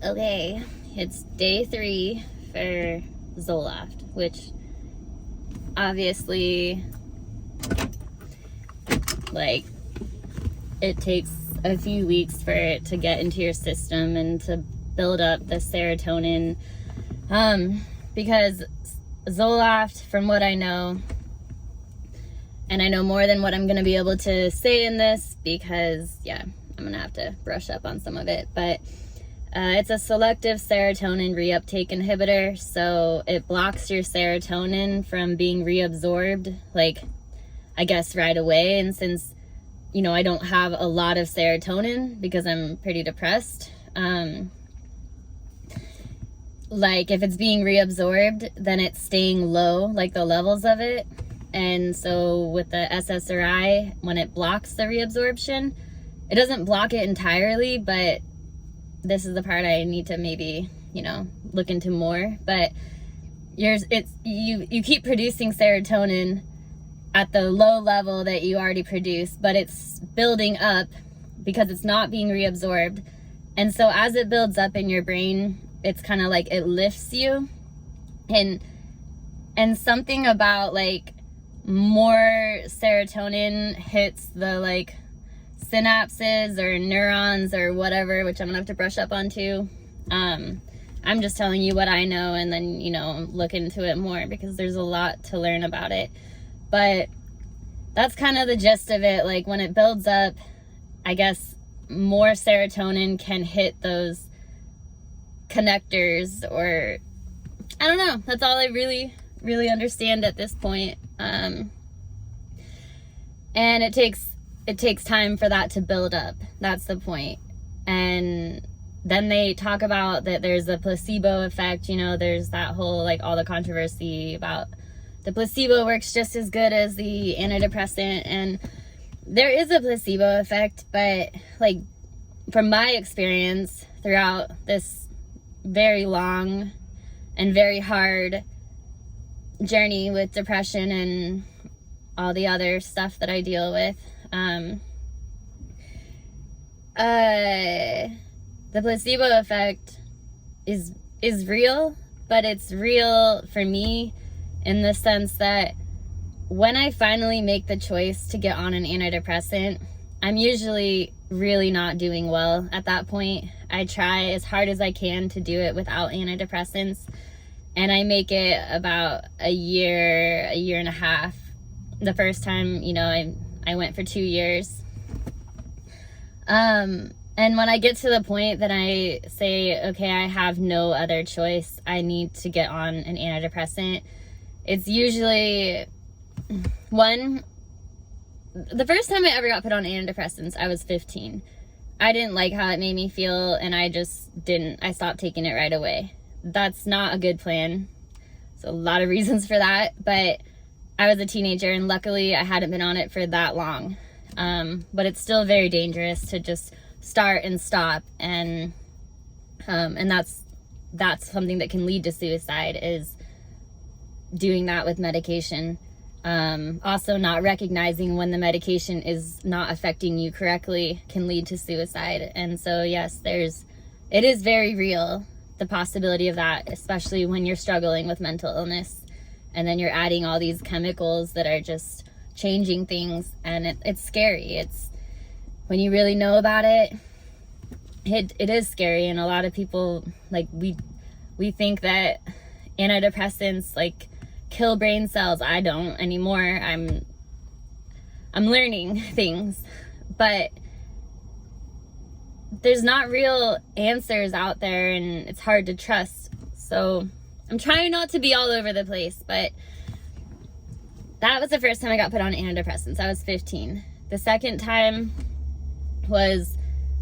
Okay, it's day 3 for Zoloft, which obviously, like, it takes a few weeks for it to get into your system and to build up the serotonin, because Zoloft, from what I know, and I know more than what I'm going to be able to say in this because, yeah, I'm going to have to brush up on some of it, but it's a selective serotonin reuptake inhibitor, so it blocks your serotonin from being reabsorbed, like, I guess right away. And since, you know, I don't have a lot of serotonin because I'm pretty depressed, like, if it's being reabsorbed, then it's staying low, like the levels of it. And so with the SSRI, when it blocks the reabsorption, it doesn't block it entirely, but this is the part I need to maybe, you know, look into more. But you keep producing serotonin at the low level that you already produce, but it's building up because it's not being reabsorbed. And so as it builds up in your brain, it's kind of like it lifts you. And something about, like, more serotonin hits the, like, synapses or neurons or whatever, which I'm gonna have to brush up on too. I'm just telling you what I know, and then, you know, look into it more because there's a lot to learn about it. But that's kind of the gist of it. Like, when it builds up, I guess more serotonin can hit those connectors, or I don't know. That's all I really understand at this point. And it takes time for that to build up. That's the point. And then they talk about that there's a placebo effect. You know, there's that whole, like, all the controversy about the placebo works just as good as the antidepressant. And there is a placebo effect, but, like, from my experience throughout this very long and very hard journey with depression and all the other stuff that I deal with, the placebo effect is real, but it's real for me in the sense that when I finally make the choice to get on an antidepressant, I'm usually really not doing well at that point. I try as hard as I can to do it without antidepressants, and I make it about a year and a half. The first time, you know, I went for 2 years. And when I get to the point that I say, okay, I have no other choice, I need to get on an antidepressant, it's usually the first time I ever got put on antidepressants, I was 15. I didn't like how it made me feel, and I stopped taking it right away. That's not a good plan. There's a lot of reasons for that, but I was a teenager, and luckily I hadn't been on it for that long. But it's still very dangerous to just start and stop, and that's something that can lead to suicide, is doing that with medication. Also, not recognizing when the medication is not affecting you correctly can lead to suicide. And so, yes, it is very real, the possibility of that, especially when you're struggling with mental illness. And then you're adding all these chemicals that are just changing things, and it's scary. It's, when you really know about it, it is scary. And a lot of people, like, we think that antidepressants, like, kill brain cells. I don't anymore. I'm learning things, but there's not real answers out there, and it's hard to trust. So I'm trying not to be all over the place, but that was the first time I got put on antidepressants. I was 15. The second time was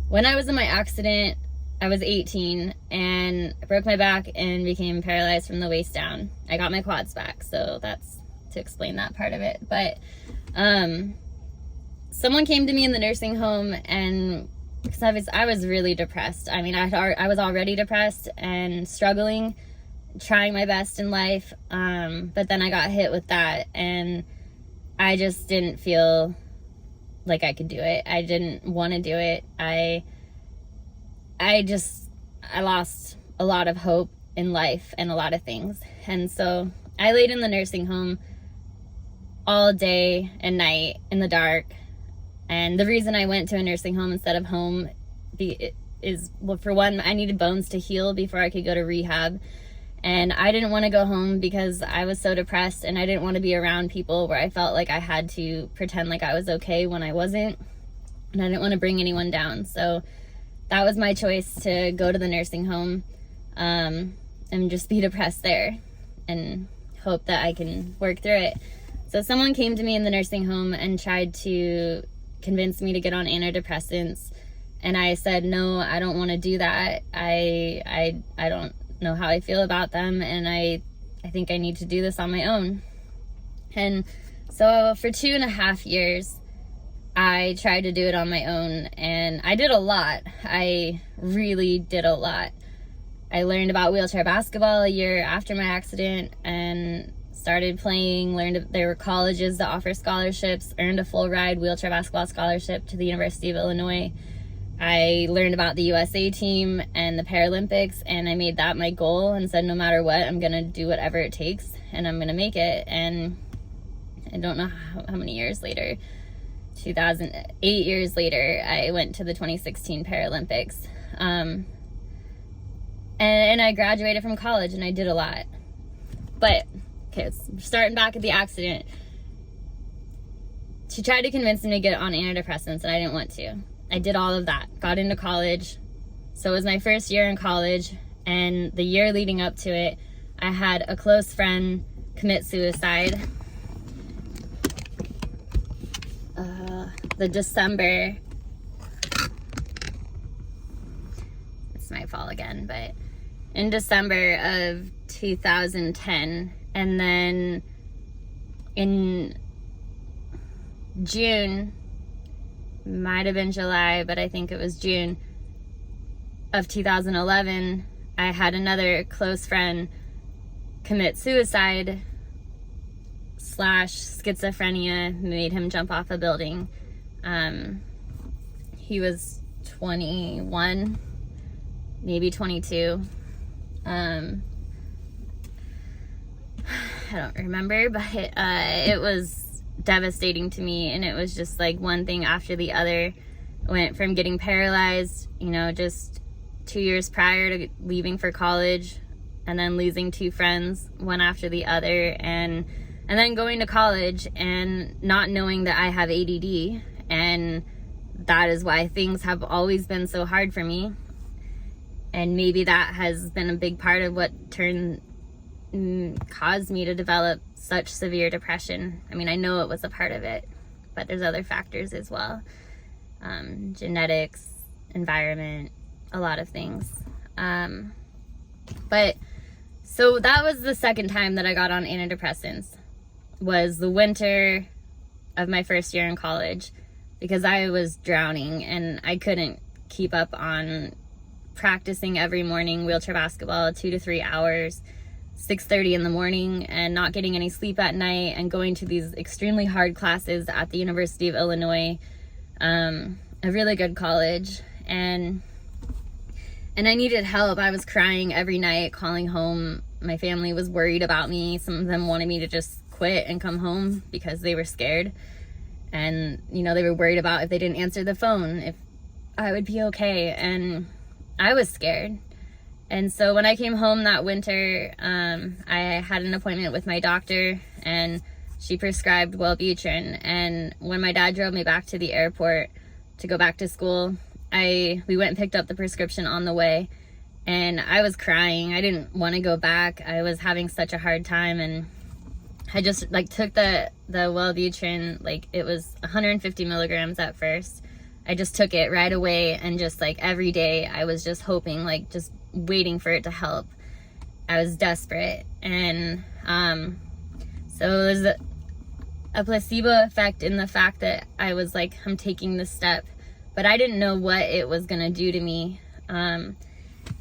when I was in my accident. I was 18, and I broke my back and became paralyzed from the waist down. I got my quads back, so that's to explain that part of it. But someone came to me in the nursing home, and because I was really depressed. I mean, I was already depressed and struggling, trying my best in life, but then I got hit with that, and I just didn't feel like I could do it. I didn't want to do it. I I lost a lot of hope in life and a lot of things. And so I laid in the nursing home all day and night in the dark. And the reason I went to a nursing home instead of home is, well, for one, I needed bones to heal before I could go to rehab. And I didn't want to go home because I was so depressed, and I didn't want to be around people where I felt like I had to pretend like I was okay when I wasn't. And I didn't want to bring anyone down. So that was my choice, to go to the nursing home and just be depressed there and hope that I can work through it. So someone came to me in the nursing home and tried to convince me to get on antidepressants. And I said, no, I don't want to do that. I don't know how I feel about them, and I think I need to do this on my own. And so for 2.5 years, I tried to do it on my own, and I did a lot. I really did a lot. I learned about wheelchair basketball a year after my accident and started playing, learned there were colleges that offer scholarships, earned a full ride wheelchair basketball scholarship to the University of Illinois. I learned about the USA team and the Paralympics, and I made that my goal and said, no matter what, I'm going to do whatever it takes, and I'm going to make it. And I don't know how many years later, 8 years later, I went to the 2016 Paralympics. And I graduated from college, and I did a lot. But, okay, starting back at the accident, she tried to convince me to get on antidepressants, and I didn't want to. I did all of that, got into college. So it was my first year in college, and the year leading up to it, I had a close friend commit suicide. The December, this might fall again, but in December of 2010, and then in June, might have been July, but I think it was June of 2011, I had another close friend commit suicide / schizophrenia made him jump off a building. He was 21, maybe 22. I don't remember, but it was devastating to me, and it was just like one thing after the other. I went from getting paralyzed, just 2 years prior to leaving for college, and then losing 2 friends, one after the other, and then going to college and not knowing that I have ADD, and that is why things have always been so hard for me. And maybe that has been a big part of what caused me to develop such severe depression. I mean, I know it was a part of it, but there's other factors as well. Genetics, environment, a lot of things. But so that was the second time that I got on antidepressants, was the winter of my first year in college, because I was drowning and I couldn't keep up on practicing every morning wheelchair basketball 2 to 3 hours, 6:30 in the morning, and not getting any sleep at night, and going to these extremely hard classes at the University of Illinois, a really good college, and I needed help. I was crying every night, calling home. My family was worried about me. Some of them wanted me to just quit and come home because they were scared, and they were worried about if they didn't answer the phone, if I would be okay, and I was scared. And so when I came home that winter, I had an appointment with my doctor, and she prescribed Wellbutrin. And when my dad drove me back to the airport to go back to school, we went and picked up the prescription on the way, and I was crying. I didn't want to go back. I was having such a hard time, and I just took the Wellbutrin, it was 150 milligrams at first. I just took it right away, and just every day I was just hoping, just waiting for it to help. I was desperate. And so there's a placebo effect in the fact that I was I'm taking this step, but I didn't know what it was gonna do to me. And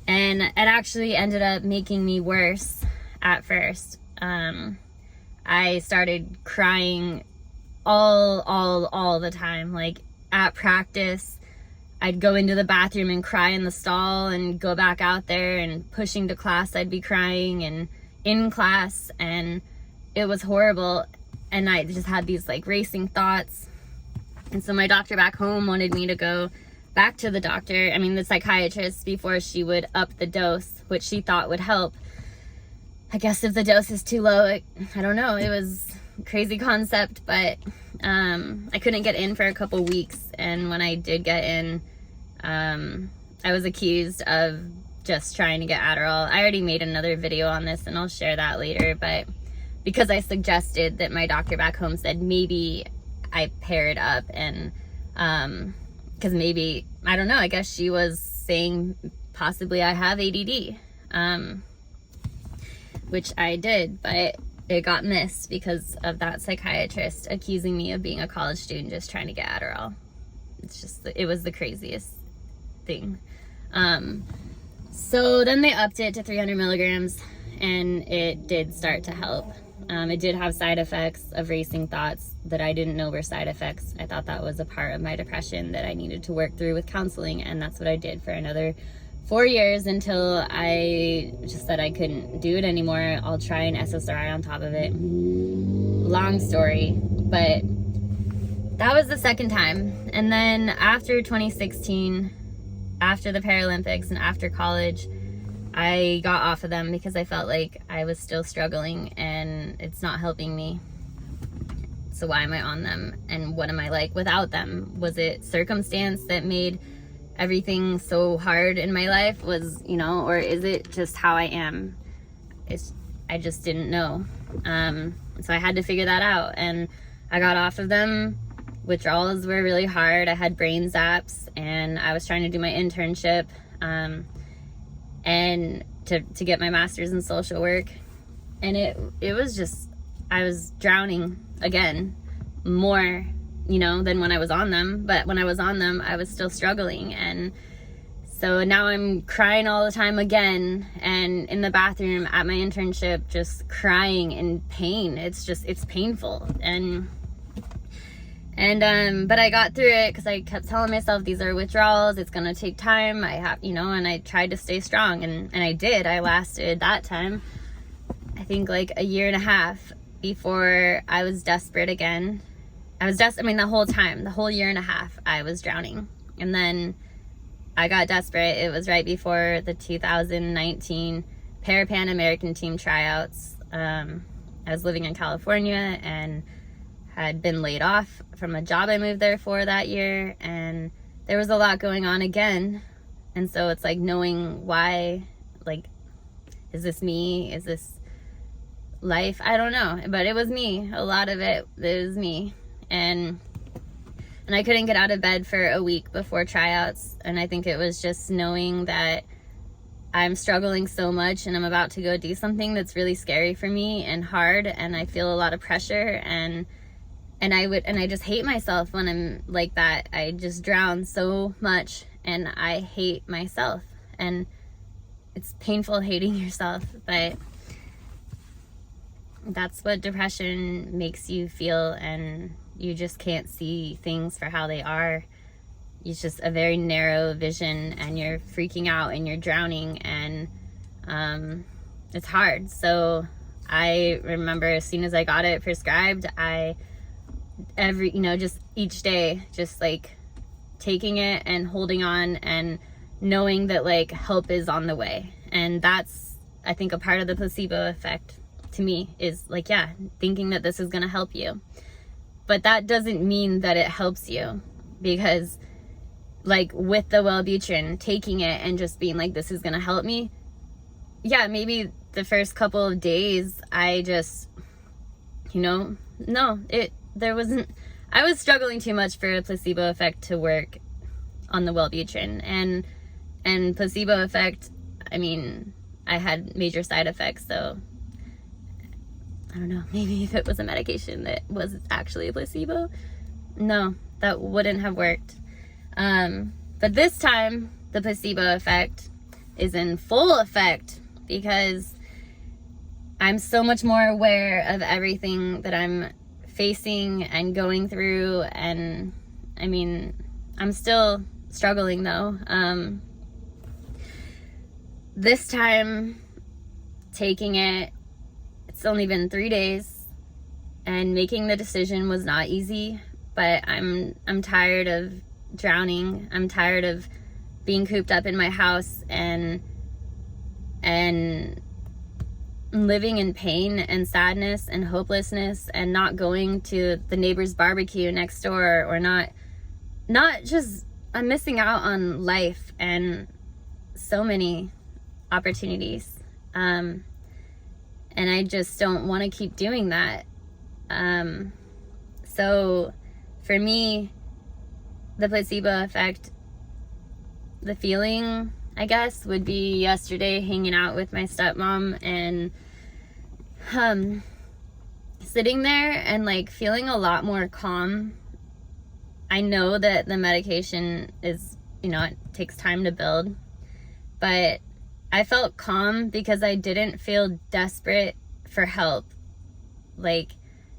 it actually ended up making me worse at first. I started crying all the time. At practice, I'd go into the bathroom and cry in the stall and go back out there, and pushing to class I'd be crying, and in class, and it was horrible. And I just had these like racing thoughts. And so my doctor back home wanted me to go back to the doctor, the psychiatrist, before she would up the dose, which she thought would help. I guess if the dose is too low, I don't know, it was a crazy concept, but I couldn't get in for a couple weeks. And when I did get in, I was accused of just trying to get Adderall. I already made another video on this, and I'll share that later, but because I suggested that, my doctor back home said maybe I pair it up, and because maybe, I don't know, I guess she was saying possibly I have ADD, which I did, but it got missed because of that psychiatrist accusing me of being a college student just trying to get Adderall. It was the craziest thing. So then they upped it to 300 milligrams, and it did start to help. It did have side effects of racing thoughts that I didn't know were side effects. I thought that was a part of my depression that I needed to work through with counseling, and that's what I did for another 4 years until I just said I couldn't do it anymore. I'll try an SSRI on top of it. Long story, but that was the second time. And then after 2016, after the Paralympics and after college, I got off of them because I felt like I was still struggling and it's not helping me. So why am I on them? And what am I like without them? Was it circumstance that made everything so hard in my life? Or is it just how I am? I just didn't know. So I had to figure that out, and I got off of them. Withdrawals were really hard. I had brain zaps, and I was trying to do my internship and to get my master's in social work, and it was just, I was drowning again more than when I was on them. But when I was on them, I was still struggling, and so now I'm crying all the time again, and in the bathroom at my internship, just crying in pain. It's painful, but I got through it because I kept telling myself these are withdrawals, it's gonna take time, I have, and I tried to stay strong, and I did. I lasted that time, I think, like a year and a half before I was desperate again. The whole time, the whole year and a half, I was drowning. And then I got desperate. It was right before the 2019 Pan American team tryouts. I was living in California and had been laid off from a job I moved there for that year, and there was a lot going on again. And so it's like knowing why, like, is this me? Is this life? I don't know, but it was me. A lot of it was me. And I couldn't get out of bed for a week before tryouts, and I think it was just knowing that I'm struggling so much and I'm about to go do something that's really scary for me and hard, and I feel a lot of pressure, and I just hate myself when I'm like that. I just drown so much, and I hate myself, and it's painful hating yourself, but that's what depression makes you feel, and you just can't see things for how they are. It's just a very narrow vision, and you're freaking out and you're drowning, and it's hard. So I remember as soon as I got it prescribed, just each day, just like taking it and holding on and knowing that like help is on the way. And that's, I think, a part of the placebo effect to me is like, yeah, thinking that this is going to help you. But that doesn't mean that it helps you, because like with the Wellbutrin, taking it and just being like, this is going to help me. Yeah, maybe the first couple of days I just, I was struggling too much for a placebo effect to work on the Wellbutrin, and placebo effect, I had major side effects, so I don't know, maybe if it was a medication that was actually a placebo, no, that wouldn't have worked. But this time, the placebo effect is in full effect, because I'm so much more aware of everything that I'm facing and going through, and I'm still struggling though. This time taking it, it's only been 3 days, and making the decision was not easy, but I'm tired of drowning. I'm tired of being cooped up in my house and living in pain and sadness and hopelessness, and not going to the neighbor's barbecue next door, or not just, I'm missing out on life and so many opportunities. And I just don't want to keep doing that. So for me, the placebo effect, the feeling, I guess, would be yesterday hanging out with my stepmom and sitting there and like feeling a lot more calm. I know that the medication is, it takes time to build, but I felt calm because I didn't feel desperate for help, like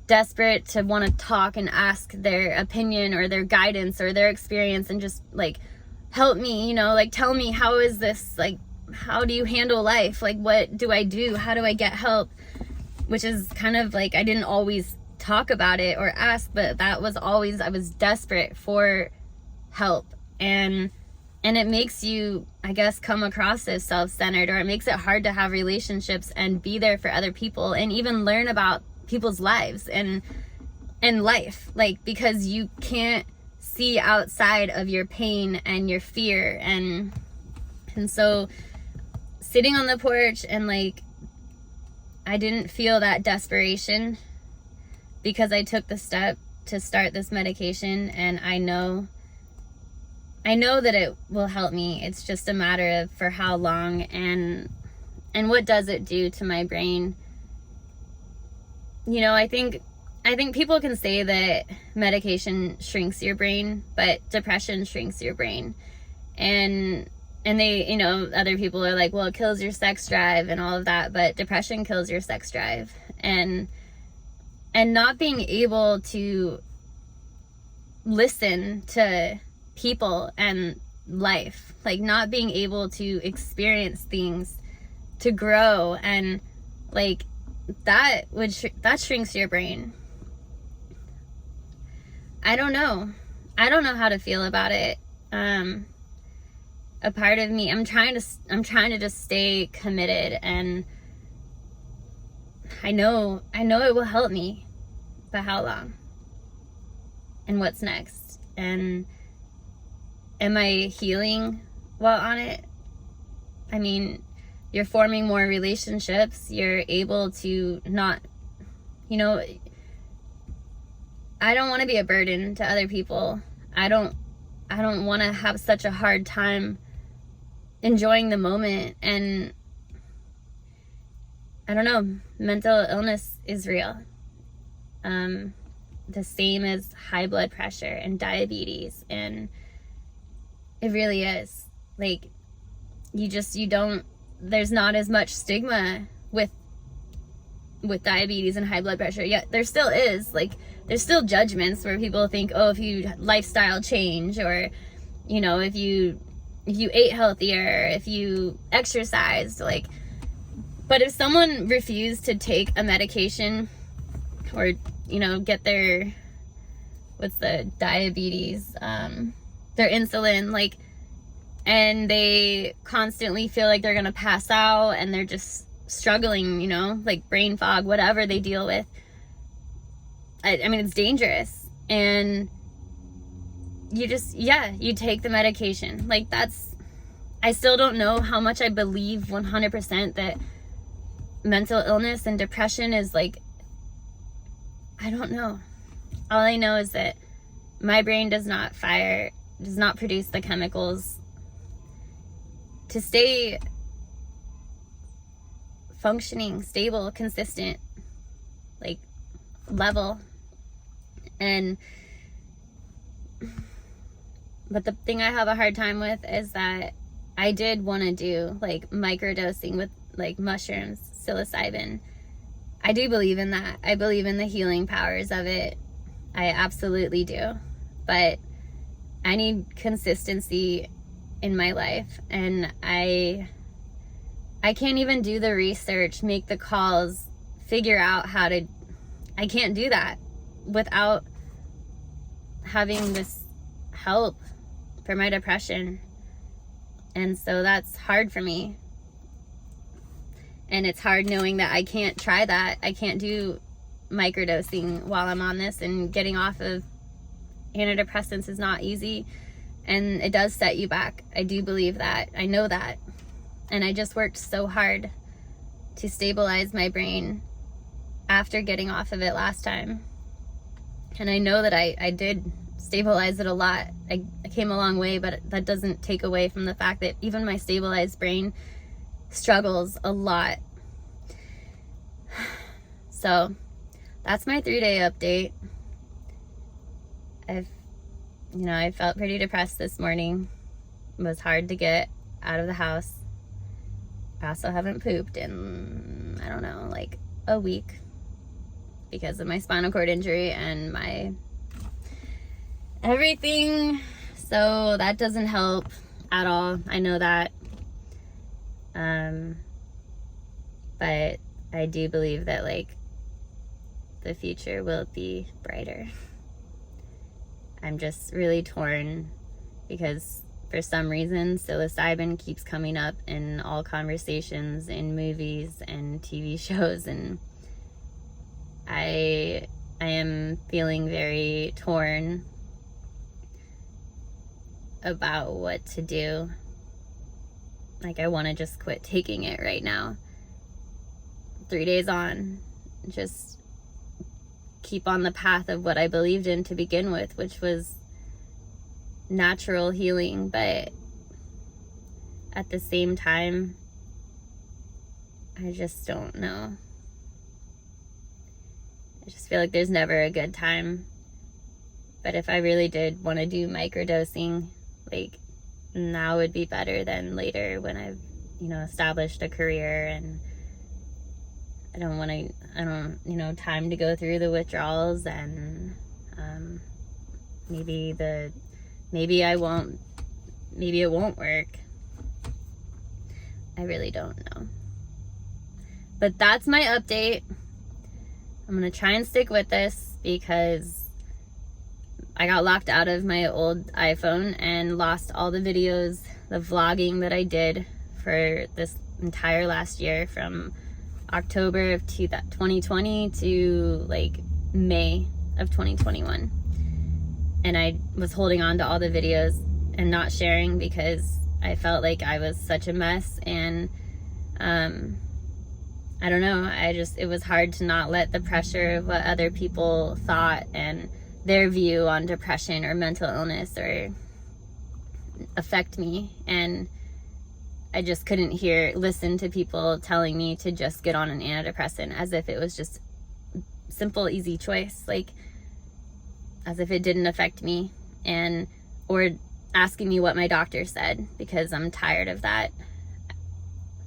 desperate to want to talk and ask their opinion or their guidance or their experience and just like help me, like tell me, how is this, like how do you handle life, like what do I do, how do I get help, which is kind of like, I didn't always talk about it or ask, but that was always, I was desperate for help. And it makes you, I guess, come across as self-centered, or it makes it hard to have relationships and be there for other people and even learn about people's lives and life, like, because you can't see outside of your pain and your fear. And so sitting on the porch and like, I didn't feel that desperation because I took the step to start this medication, and I know that it will help me. It's just a matter of for how long and what does it do to my brain. I think people can say that medication shrinks your brain, but depression shrinks your brain. And they, other people are like, well, it kills your sex drive and all of that, but depression kills your sex drive. And not being able to listen to people and life, like not being able to experience things, to grow, and like that shrinks your brain. I don't know how to feel about it. A part of me, I'm trying to just stay committed, and I know it will help me, but how long and what's next? And am I healing while on it? I mean, you're forming more relationships. You're able to not, I don't want to be a burden to other people. I don't want to have such a hard time enjoying the moment. And I don't know, mental illness is real. The same as high blood pressure and diabetes, and it really is. Like, there's not as much stigma with diabetes and high blood pressure. Yet there still is, like, there's still judgments where people think, oh, if you lifestyle change, or if you ate healthier, if you exercised, like, but if someone refused to take a medication or get their, what's the diabetes, their insulin, like, and they constantly feel like they're gonna pass out and they're just struggling, like brain fog, whatever they deal with. I mean, it's dangerous. And you take the medication. Like, I still don't know how much I believe 100% that mental illness and depression is like, I don't know. All I know is that my brain does not produce the chemicals to stay functioning, stable, consistent, like level. But the thing I have a hard time with is that I did want to do like microdosing with like mushrooms, psilocybin. I do believe in that. I believe in the healing powers of it. I absolutely do. But I need consistency in my life, and I can't even do the research, make the calls, figure out how to, I can't do that without having this help for my depression. And so that's hard for me. And it's hard knowing that I can't try that. I can't do microdosing while I'm on this, and getting off of antidepressants is not easy, and it does set you back. I do believe that. I know that. And I just worked so hard to stabilize my brain after getting off of it last time. And I know that I did stabilize it a lot. I came a long way, but that doesn't take away from the fact that even my stabilized brain struggles a lot. So that's my 3-day update. I felt pretty depressed this morning. It was hard to get out of the house. I also haven't pooped in, I don't know, like a week because of my spinal cord injury and my everything. So that doesn't help at all. I know that. But I do believe that, like, the future will be brighter. I'm just really torn because for some reason psilocybin keeps coming up in all conversations in movies and TV shows, and I am feeling very torn about what to do. Like, I want to just quit taking it right now. 3 days on, just keep on the path of what I believed in to begin with, which was natural healing. But at the same time, I just don't know. I just feel like there's never a good time. But if I really did want to do microdosing, like, now would be better than later when I've, established a career, and I don't, time to go through the withdrawals, and maybe it won't work. I really don't know. But that's my update. I'm going to try and stick with this because I got locked out of my old iPhone and lost all the videos, the vlogging that I did for this entire last year, from October of 2020 to like May of 2021. And I was holding on to all the videos and not sharing because I felt like I was such a mess. And I don't know, it was hard to not let the pressure of what other people thought and their view on depression or mental illness or affect me. And I just couldn't listen to people telling me to just get on an antidepressant as if it was just simple, easy choice, like as if it didn't affect me, or asking me what my doctor said, because I'm tired of that.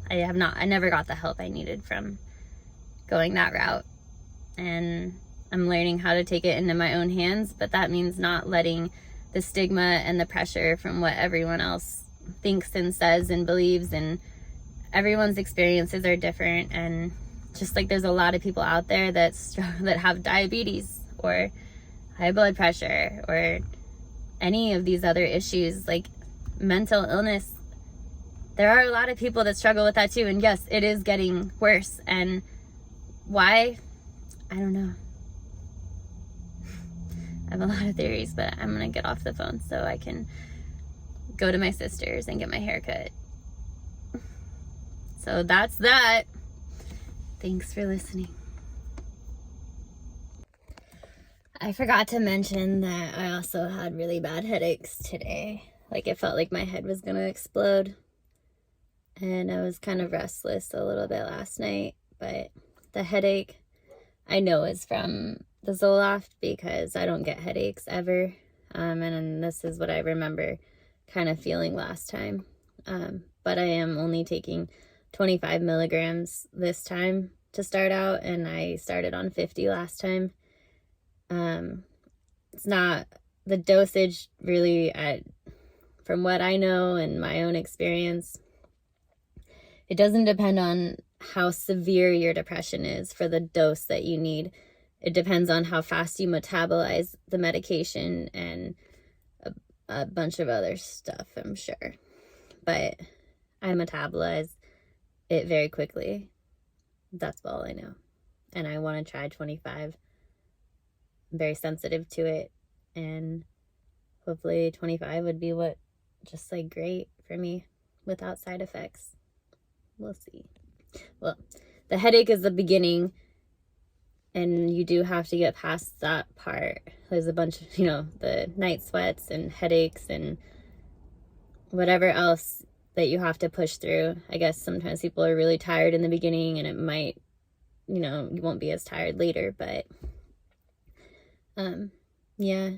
I never got the help I needed from going that route. And I'm learning how to take it into my own hands, but that means not letting the stigma and the pressure from what everyone else thinks and says and believes, and everyone's experiences are different. And just like there's a lot of people out there that have diabetes or high blood pressure or any of these other issues like mental illness, there are a lot of people that struggle with that too. And yes, it is getting worse. And why? I don't know. I have a lot of theories, but I'm gonna get off the phone so I can go to my sister's and get my hair cut. So that's that. Thanks for listening. I forgot to mention that I also had really bad headaches today. Like, it felt like my head was gonna explode. And I was kind of restless a little bit last night, but the headache I know is from the Zoloft because I don't get headaches ever. And this is what I remember kind of feeling last time. But I am only taking 25 milligrams this time to start out, and I started on 50 last time. It's not the dosage really, from what I know and my own experience, it doesn't depend on how severe your depression is for the dose that you need. It depends on how fast you metabolize the medication and a bunch of other stuff, I'm sure. But I metabolize it very quickly. That's all I know. And I want to try 25. I'm very sensitive to it. And hopefully 25 would be what, just like great for me without side effects. We'll see. Well, the headache is the beginning, and you do have to get past that part. There's a bunch of, the night sweats and headaches and whatever else that you have to push through. I guess sometimes people are really tired in the beginning, and it might, you won't be as tired later, but yeah.